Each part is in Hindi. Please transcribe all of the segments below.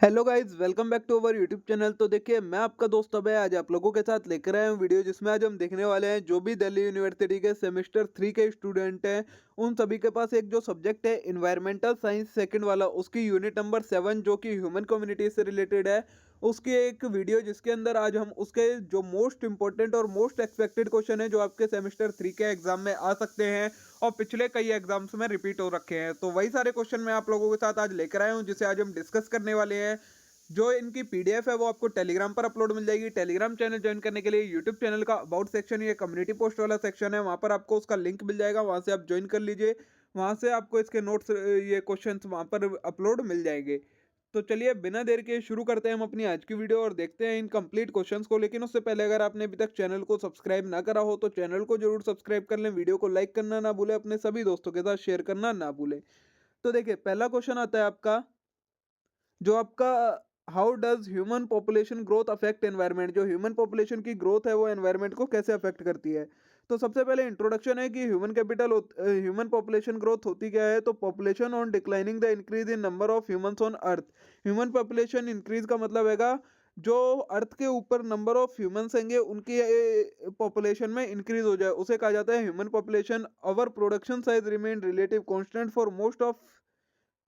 Hello guys, welcome back to our YouTube channel. तो देखिए, मैं आपका दोस्त अभय आज आप लोगों के साथ लेकर आया हूँ वीडियो, जिसमें आज हम देखने वाले हैं जो भी दिल्ली यूनिवर्सिटी के सेमेस्टर 3 के स्टूडेंट हैं, उन सभी के पास एक जो सब्जेक्ट है इन्वायरमेंटल साइंस सेकंड वाला, उसकी यूनिट नंबर 7 जो कि ह्यूमन कम्युनिटी से रिलेटेड है, उसकी एक वीडियो जिसके अंदर आज हम उसके जो मोस्ट इंपॉर्टेंट और मोस्ट एक्सपेक्टेड क्वेश्चन है जो आपके सेमेस्टर 3 के एग्जाम में आ सकते हैं और पिछले कई एग्जाम्स में रिपीट हो रखे हैं, तो वही सारे क्वेश्चन मैं आप लोगों के साथ आज लेकर आया हूँ, जिसे आज हम डिस्कस करने वाले हैं। जो इनकी पीडीएफ है वो आपको टेलीग्राम पर अपलोड मिल जाएगी। टेलीग्राम चैनल ज्वाइन करने के लिए यूट्यूब चैनल का अबाउट सेक्शन, ये कम्युनिटी पोस्ट वाला सेक्शन है, वहाँ पर आपको उसका लिंक मिल जाएगा, वहाँ से आप ज्वाइन कर लीजिए। वहाँ से आपको इसके नोट्स, ये क्वेश्चंस वहाँ पर अपलोड मिल जाएंगे। तो चलिए बिना देर के शुरू करते हैं हम अपनी आज की वीडियो और देखते हैं इन कंप्लीट क्वेश्चंस को। लेकिन उससे पहले अगर आपने अभी तक चैनल को सब्सक्राइब ना करा हो तो चैनल को जरूर सब्सक्राइब कर लें, वीडियो को लाइक करना ना भूलें, अपने सभी दोस्तों के साथ शेयर करना ना भूलें। तो देखिए, पहला क्वेश्चन आता है आपका, जो आपका how does human population growth affect environment. जो ह्यूमन पॉपुलेशन की ग्रोथ है वो एनवायरनमेंट को कैसे अफेक्ट करती है। तो सबसे पहले इंट्रोडक्शन है कि ह्यूमन पॉपुलेशन ग्रोथ होती क्या है। तो population on declining the increase in number of humans on earth. Human population increase का मतलब हैगा जो अर्थ के ऊपर नंबर ऑफ ह्यूमंस होंगे उनकी पॉपुलेशन में इंक्रीज हो जाए, उसे कहा जाता है human population. Our production size remain relative constant for most of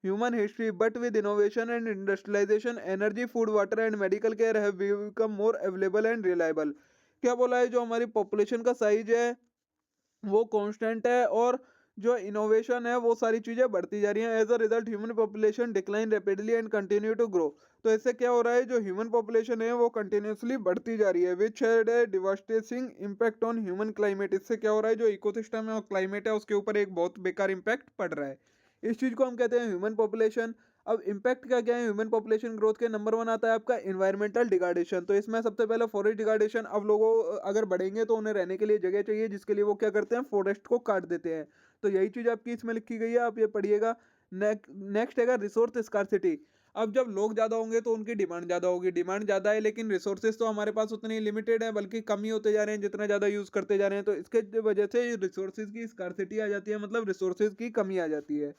human history, but with innovation and industrialization, energy, food, water and medical care have become more available and reliable। क्या बोला है, जो हमारी पॉपुलेशन का साइज है वो कांस्टेंट है और जो इनोवेशन है वो सारी चीजें बढ़ती जा रही हैं। As a result human population decline rapidly and continue to grow. तो इससे क्या हो रहा है, जो ह्यूमन पॉपुलेशन है वो कंटिन्यूसली बढ़ती जा रही है, which had a devastating impact on human climate. इससे क्या हो रहा है, जो इकोसिस्टम है और क्लाइमेट है उसके ऊपर एक बहुत बेकार इम्पैक्ट पड़ रहा है। इस चीज को हम कहते हैं ह्यूमन पॉपुलेशन। अब इम्पैक्ट क्या क्या है ह्यूमन पॉपुलेशन ग्रोथ के। नंबर 1 आता है आपका इन्वायरमेंटल डिग्रेडेशन। तो इसमें सबसे पहले फॉरेस्ट डिग्रेडेशन। अब लोगों अगर बढ़ेंगे तो उन्हें रहने के लिए जगह चाहिए, जिसके लिए वो क्या करते हैं, फॉरेस्ट को काट देते हैं। तो यही चीज आपकी इसमें लिखी गई है, आप ये पढ़िएगा। नेक्स्ट है रिसोर्स स्कार्सिटी। अब जब लोग ज्यादा होंगे तो उनकी डिमांड ज्यादा होगी। डिमांड ज्यादा है लेकिन रिसोर्सेज तो हमारे पास उतनी लिमिटेड है, बल्कि कम ही होते जा रहे हैं जितना ज्यादा यूज करते जा रहे हैं। तो इसके वजह से रिसोर्सेज की स्कार्सिटी आ जाती है, मतलब रिसोर्सेज की कमी आ जाती है।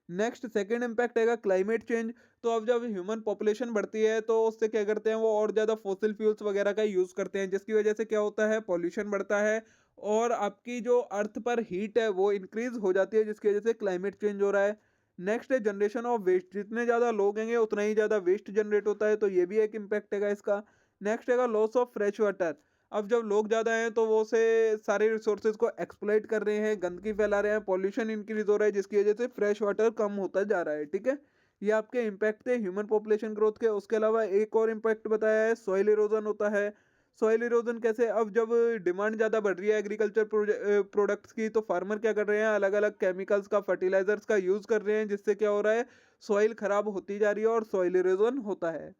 नेक्स्ट सेकंड इम्पैक्ट है क्लाइमेट चेंज। तो अब जब ह्यूमन पॉपुलेशन बढ़ती है तो उससे क्या करते हैं, वो और ज़्यादा फॉसिल फ्यूल्स वगैरह का यूज़ करते हैं, जिसकी वजह से क्या होता है, पॉल्यूशन बढ़ता है और आपकी जो अर्थ पर हीट है वो इंक्रीज हो जाती है, जिसकी वजह से क्लाइमेट चेंज हो रहा है। नेक्स्ट है जनरेशन ऑफ वेस्ट। जितने ज़्यादा लोग होंगे उतना ही ज़्यादा वेस्ट जनरेट होता है, तो ये भी एक इम्पैक्ट है इसका। नेक्स्ट है लॉस ऑफ फ्रेश वाटर। अब जब लोग ज़्यादा हैं तो वो से सारे रिसोर्सेज को एक्सप्लॉइट कर रहे हैं, गंदगी फैला रहे हैं, पॉल्यूशन इंक्रीज हो रहा है, जिसकी वजह से फ्रेश वाटर कम होता जा रहा है। ठीक है, ये आपके इम्पैक्ट थे ह्यूमन पॉपुलेशन ग्रोथ के। उसके अलावा एक और इम्पैक्ट बताया है, सॉइल इरोजन होता है। सॉइल इरोजन कैसे, अब जब डिमांड ज़्यादा बढ़ रही है एग्रीकल्चर प्रोडक्ट्स की, तो फार्मर क्या कर रहे हैं, अलग अलग केमिकल्स का, फर्टिलाइजर्स का यूज़ कर रहे हैं, जिससे क्या हो रहा है, सॉइल खराब होती जा रही है और सॉइल इरोजन होता है।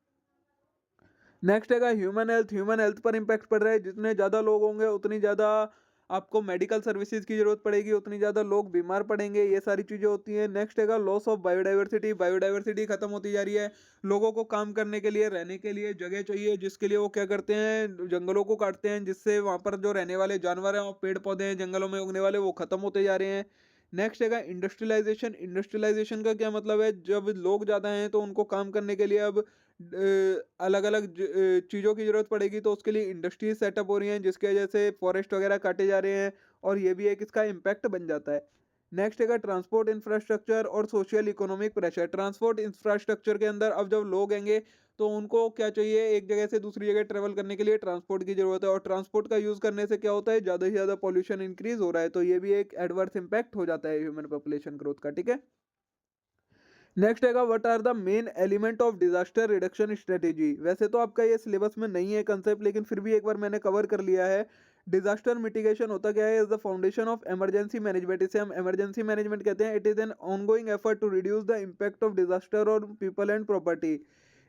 नेक्स्ट है ह्यूमन हेल्थ। ह्यूमन हेल्थ पर इंपैक्ट पड़ रहा है, जितने ज़्यादा लोग होंगे उतनी ज़्यादा आपको मेडिकल सर्विसेज की जरूरत पड़ेगी, उतनी ज़्यादा लोग बीमार पड़ेंगे, ये सारी चीज़ें होती हैं। नेक्स्ट है लॉस ऑफ बायोडाइवर्सिटी। बायोडाइवर्सिटी खत्म होती जा रही है, लोगों को काम करने के लिए, रहने के लिए जगह चाहिए, जिसके लिए वो क्या करते हैं, जंगलों को काटते हैं, जिससे वहाँ पर जो रहने वाले जानवर हैं और पेड़ पौधे हैं जंगलों में उगने वाले, वो खत्म होते जा रहे हैं। नेक्स्ट है इंडस्ट्रियलाइजेशन। इंडस्ट्रियलाइजेशन का क्या मतलब है, जब लोग ज़्यादा हैं तो उनको काम करने के लिए अब अलग अलग चीज़ों की ज़रूरत पड़ेगी, तो उसके लिए इंडस्ट्रीज सेटअप हो रही हैं, जिसकी वजह से फॉरेस्ट वगैरह काटे जा रहे हैं और ये भी एक इसका इम्पैक्ट बन जाता है। नेक्स्ट है ट्रांसपोर्ट इंफ्रास्ट्रक्चर और social economic pressure. Transport infrastructure के अंदर अब जब लोग आएंगे तो उनको क्या चाहिए, एक जगह से दूसरी जगह ट्रेवल करने के लिए ट्रांसपोर्ट की जरूरत है, और ट्रांसपोर्ट का यूज़ करने से क्या होता है, ज़्यादा से ज़्यादा पॉल्यूशन इंक्रीज हो रहा है, तो ये भी एक एडवर्स इम्पैक्ट हो जाता है ह्यूमन पॉपुलेशन ग्रोथ का। ठीक है, नेक्स्ट है what are the main element of disaster reduction strategy. वैसे तो आपका ये सिलेबस में नहीं है कंसेप्ट, लेकिन फिर भी एक बार मैंने कवर कर लिया है। डिजास्टर मिटिगेशन होता क्या है, is the foundation of emergency management. इसे हम इमरजेंसी मैनेजमेंट कहते हैं। It is an ongoing effort to reduce the impact of disaster और पीपल एंड प्रॉपर्टी।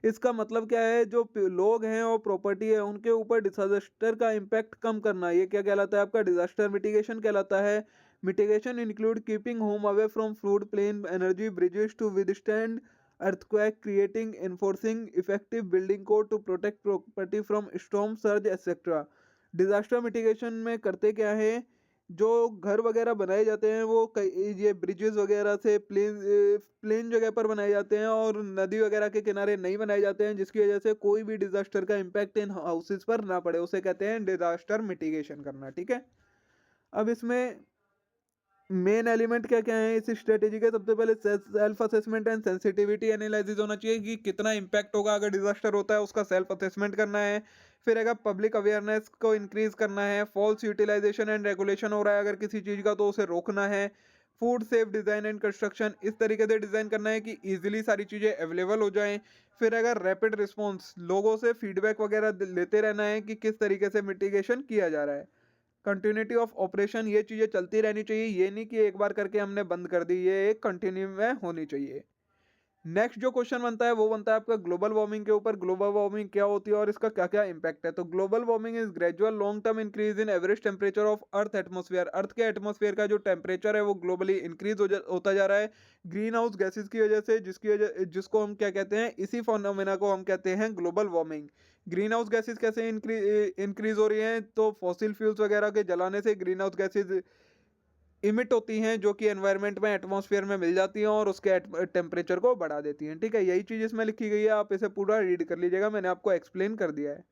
इसका मतलब क्या है, जो लोग हैं और प्रॉपर्टी है उनके ऊपर डिजास्टर का इम्पैक्ट कम करना, ये क्या कहलाता है, आपका डिजास्टर मिटिगेशन कहलाता है। Mitigation include keeping home away from flood plain energy bridges to withstand earthquake, creating enforcing effective building code to protect property from storm surge etc. Disaster mitigation में करते क्या है जो घर वगैरह बनाए जाते हैं वो कई ये ब्रिजेस वगैरह से प्लेन जगह पर बनाए जाते हैं और नदी वगैरह के किनारे नहीं बनाए जाते हैं, जिसकी वजह से कोई भी डिजास्टर का इम्पैक्ट इन हाउसेस पर ना पड़े। उसे कहते हैं डिजास्टर मिटिगेशन करना, ठीक है। अब इसमें मेन एलिमेंट क्या क्या है इस स्ट्रेटेजी के? सबसे पहले self assessment and sensitivity analysis होना चाहिए कि कितना इम्पैक्ट होगा अगर डिजास्टर होता है, उसका सेल्फ असेसमेंट करना है। फिर अगर पब्लिक अवेयरनेस को इंक्रीज करना है, फॉल्स यूटिलाइजेशन एंड रेगुलेशन हो रहा है अगर किसी चीज का तो उसे रोकना है। Food safe design and construction, इस तरीके से डिजाइन करना है कि इजीली सारी चीजें अवेलेबल हो जाएं। फिर अगर रैपिड रिस्पॉन्स, लोगों से फीडबैक वगैरह लेते रहना है कि किस तरीके से मिटिगेशन किया जा रहा है। कंटिन्यूटी ऑफ ऑपरेशन, ये चीज़ें चलती रहनी चाहिए, ये नहीं कि एक बार करके हमने बंद कर दी, ये एक कंटिन्यू में होनी चाहिए। नेक्स्ट जो क्वेश्चन बनता है वो बनता है आपका ग्लोबल वार्मिंग के ऊपर। ग्लोबल वार्मिंग क्या होती है और इसका क्या क्या इंपैक्ट है? तो global warming is gradual long term increase in average temperature of earth atmosphere. Earth के एटमोस्फेयर का जो टेम्परेचर है वो ग्लोबली इंक्रीज होता जा रहा है ग्रीन हाउस गैसेज की वजह से, जिसको हम क्या कहते हैं, इसी फोनोमेना को हम कहते हैं global warming. Green house gases कैसे इंक्रीज हो रही हैं? तो फॉसिल फ्यूल्स वगैरह के जलाने से ग्रीन हाउस गैसेज इमिट होती हैं, जो कि एनवायरनमेंट में एटमॉस्फेयर में मिल जाती हैं और उसके टेम्परेचर को बढ़ा देती हैं, ठीक है। यही चीज़ इसमें लिखी गई है, आप इसे पूरा रीड कर लीजिएगा, मैंने आपको एक्सप्लेन कर दिया है।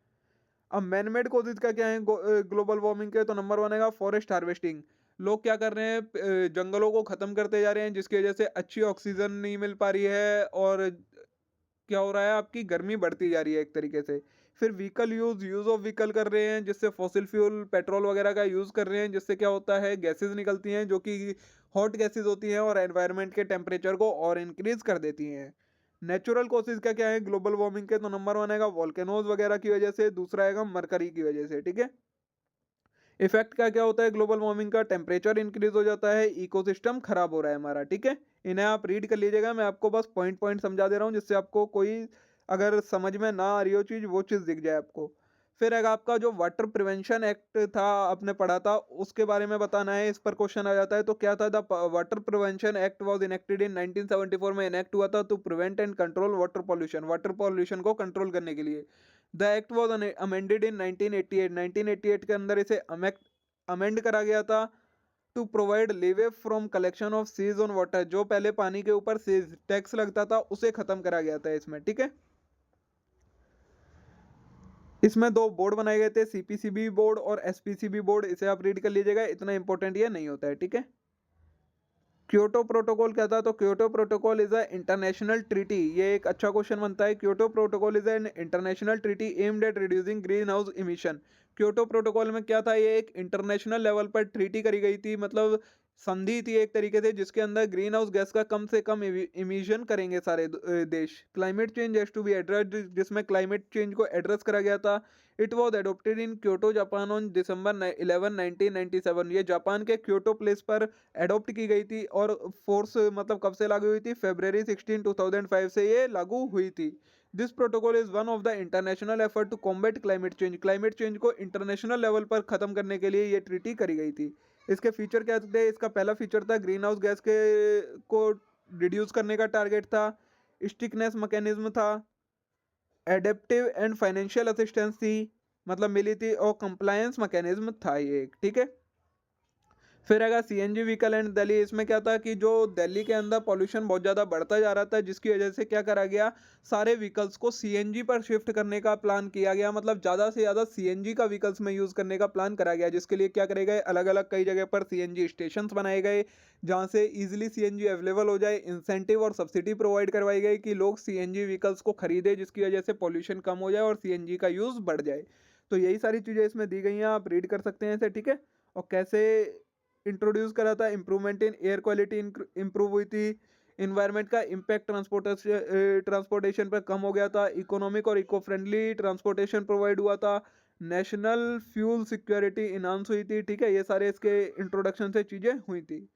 अब मैन मेड कॉजेज का क्या है ग्लोबल वार्मिंग के? तो नंबर 1 है फॉरेस्ट हार्वेस्टिंग। लोग क्या कर रहे हैं, जंगलों को खत्म करते जा रहे हैं, जिसकी वजह से अच्छी ऑक्सीजन नहीं मिल पा रही है और क्या हो रहा है, आपकी गर्मी बढ़ती जा रही है एक तरीके से। फिर व्हीकल यूज ऑफ व्हीकल कर रहे हैं, जिससे फॉसिल फ्यूल पेट्रोल वगैरह का यूज कर रहे हैं, जिससे क्या होता है, गैसेस निकलती हैं जो कि हॉट गैसेस होती हैं और एनवायरनमेंट के टेम्परेचर को और इंक्रीज कर देती हैं। नेचुरल कॉजेज का क्या है ग्लोबल वार्मिंग के? तो नंबर 1 आएगा वॉल्केनोज वगैरह की वजह से, दूसरा आएगा मरकरी की वजह से, ठीक है। इफेक्ट क्या क्या होता है ग्लोबल वार्मिंग का? टेम्परेचर इंक्रीज हो जाता है, इकोसिस्टम खराब हो रहा है हमारा, ठीक है। इन्हें आप रीड कर लीजिएगा, मैं आपको बस पॉइंट पॉइंट समझा दे रहा हूँ, जिससे आपको कोई अगर समझ में ना आ रही हो चीज़, वो चीज़ दिख जाए आपको। फिर अगर आपका जो वाटर प्रिवेंशन एक्ट था आपने पढ़ा था, उसके बारे में बताना है, इस पर क्वेश्चन आ जाता है। तो क्या था? The water prevention act was enacted in 1974 में इनेक्ट हुआ था to prevent and control water pollution को कंट्रोल करने के लिए। The act was amended in 1988। 1988 के अंदर इसे अमेंड करा गया था to provide leeway from collection of cess on water. जो पहले पानी के ऊपर सीज टैक्स लगता था उसे खत्म करा गया था इसमें, ठीक है। इसमें दो बोर्ड बनाए गए थे, सीपीसीबी बोर्ड और एसपीसीबी बोर्ड, इसे आप रीड कर लीजिएगा, इतना इंपॉर्टेंट ये नहीं होता है, ठीक है। क्योटो प्रोटोकॉल क्या था? तो Kyoto protocol is a international treaty. ये एक अच्छा क्वेश्चन बनता है। Kyoto protocol is an international treaty aimed at reducing green house emission. Kyoto protocol में क्या था, ये एक इंटरनेशनल लेवल पर ट्रीटी करी गई थी, मतलब संधि थी एक तरीके से, जिसके अंदर ग्रीन हाउस गैस का कम से कम इमिशन करेंगे सारे देश। Climate change has to be addressed, जिसमें क्लाइमेट चेंज को एड्रेस करा गया था। It was adopted in Kyoto Japan on December 11 1997। ये जापान के क्योटो प्लेस पर एडॉप्ट की गई थी और फोर्स मतलब कब से लागू हुई थी? फरवरी 16 2005 से ये लागू हुई थी। This protocol is one of the international effort to combat climate change. Climate change को इंटरनेशनल लेवल पर खत्म करने के लिए ये ट्रीटी करी गई थी। इसके फीचर क्या थे? इसका पहला फीचर था ग्रीन हाउस गैस के को रिड्यूस करने का टारगेट था, स्टिकनेस मैकेनिज्म था, एडेप्टिव एंड फाइनेंशियल असिस्टेंस थी, मतलब मिली थी, और कंप्लायंस मैकेनिज्म था ये एक, ठीक है। फिर अगर सीएनजी व्हीकल एंड दिल्ली, इसमें क्या था कि जो दिल्ली के अंदर पॉल्यूशन बहुत ज़्यादा बढ़ता जा रहा था, जिसकी वजह से क्या करा गया, सारे व्हीकल्स को सीएनजी पर शिफ्ट करने का प्लान किया गया, मतलब ज़्यादा से ज़्यादा सीएनजी का व्हीकल्स में यूज़ करने का प्लान करा गया, जिसके लिए क्या करे गए, अलग अलग कई जगह पर सीएनजी स्टेशंस बनाए गए, जहाँ से ईजिली सीएनजी अवेलेबल हो जाए। इंसेंटिव और सब्सिडी प्रोवाइड करवाई गई कि लोग सीएनजी व्हीकल्स को खरीदें, जिसकी वजह से पॉल्यूशन कम हो जाए और सीएनजी का यूज़ बढ़ जाए। तो यही सारी चीज़ें इसमें दी गई हैं, आप रीड कर सकते हैं इसे, ठीक है। और कैसे इंट्रोड्यूस करा था, improvement in air quality improve हुई थी, इन्वायरमेंट का इम्पैक्ट ट्रांसपोर्टेशन पर कम हो गया था, इकोनॉमिक और इको फ्रेंडली ट्रांसपोर्टेशन प्रोवाइड हुआ था, नेशनल फ्यूल सिक्योरिटी इनहांस हुई थी, ठीक है। ये सारे इसके इंट्रोडक्शन से चीज़ें हुई थी।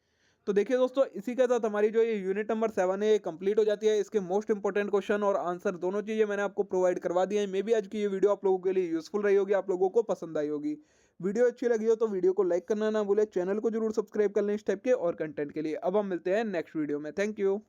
तो देखिए दोस्तों, इसी के साथ हमारी जो ये यूनिट नंबर 7 है ये कंप्लीट हो जाती है। इसके मोस्ट इंपॉर्टेंट क्वेश्चन और आंसर दोनों चीज़ें मैंने आपको प्रोवाइड करवा दिए हैं। मे भी आज की ये वीडियो आप लोगों के लिए यूजफुल रही होगी, आप लोगों को पसंद आई होगी। वीडियो अच्छी लगी हो तो वीडियो को लाइक करना ना भूले, चैनल को जरूर सब्सक्राइब कर लें इस टाइप के और कंटेंट के लिए। अब हम मिलते हैं नेक्स्ट वीडियो में। Thank you.